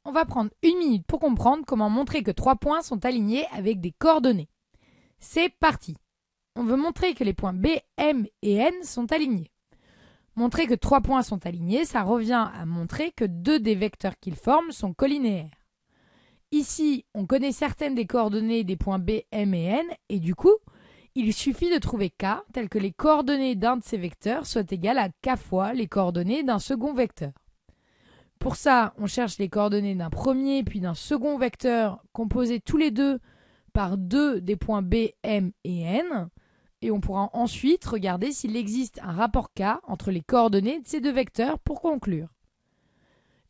On va prendre une minute pour comprendre comment montrer que 3 points sont alignés avec des coordonnées. C'est parti. On veut montrer que les points B, M et N sont alignés. Montrer que 3 points sont alignés, ça revient à montrer que 2 des vecteurs qu'ils forment sont collinéaires. Ici, on connaît certaines des coordonnées des points B, M et N, et du coup, il suffit de trouver K tel que les coordonnées d'un de ces vecteurs soient égales à K fois les coordonnées d'un second vecteur. Pour ça, on cherche les coordonnées d'un premier puis d'un second vecteur composés tous les deux par 2 des points B, M et N, et on pourra ensuite regarder s'il existe un rapport K entre les coordonnées de ces deux vecteurs pour conclure.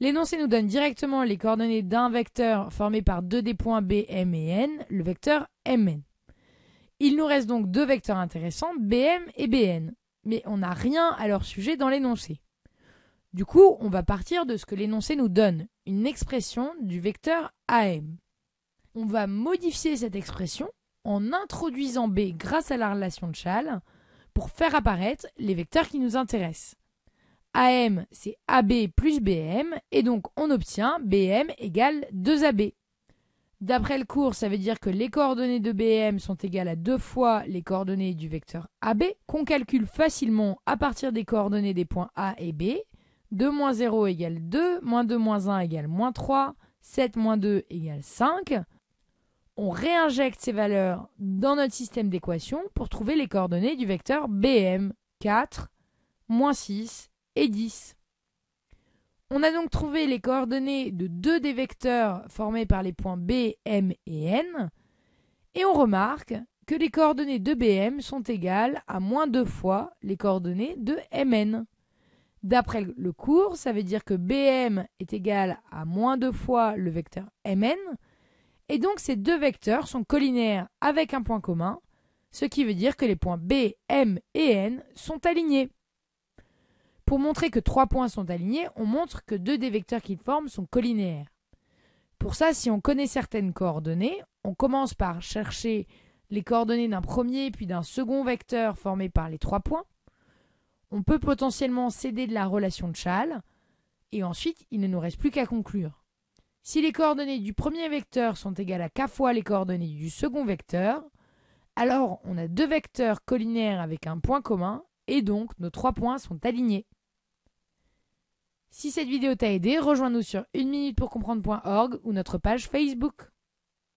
L'énoncé nous donne directement les coordonnées d'un vecteur formé par 2 des points B, M et N, le vecteur Mn. Il nous reste donc 2 vecteurs intéressants, Bm et Bn, mais on n'a rien à leur sujet dans l'énoncé. Du coup, on va partir de ce que l'énoncé nous donne, une expression du vecteur Am. On va modifier cette expression en introduisant B grâce à la relation de Chasles pour faire apparaître les vecteurs qui nous intéressent. AM, c'est AB plus BM, et donc on obtient BM égale 2AB. D'après le cours, ça veut dire que les coordonnées de BM sont égales à 2 fois les coordonnées du vecteur AB, qu'on calcule facilement à partir des coordonnées des points A et B. 2 moins 0 égale 2, moins 2 moins 1 égale moins 3, 7 moins 2 égale 5. On réinjecte ces valeurs dans notre système d'équations pour trouver les coordonnées du vecteur BM, 4, moins 6 et 10. On a donc trouvé les coordonnées de 2 des vecteurs formés par les points B, M et N, et on remarque que les coordonnées de BM sont égales à moins 2 fois les coordonnées de Mn. D'après le cours, ça veut dire que Bm est égal à moins 2 fois le vecteur Mn, et donc ces deux vecteurs sont collinaires avec un point commun, ce qui veut dire que les points B, M et N sont alignés. Pour montrer que 3 points sont alignés, on montre que 2 des vecteurs qu'ils forment sont collinaires. Pour ça, si on connaît certaines coordonnées, on commence par chercher les coordonnées d'un premier puis d'un second vecteur formé par les 3 points. On peut potentiellement s'aider de la relation de Chasles, et ensuite, il ne nous reste plus qu'à conclure. Si les coordonnées du premier vecteur sont égales à K fois les coordonnées du second vecteur, alors on a 2 vecteurs collinaires avec un point commun, et donc nos 3 points sont alignés. Si cette vidéo t'a aidé, rejoins-nous sur 1minutepourcomprendre.org ou notre page Facebook.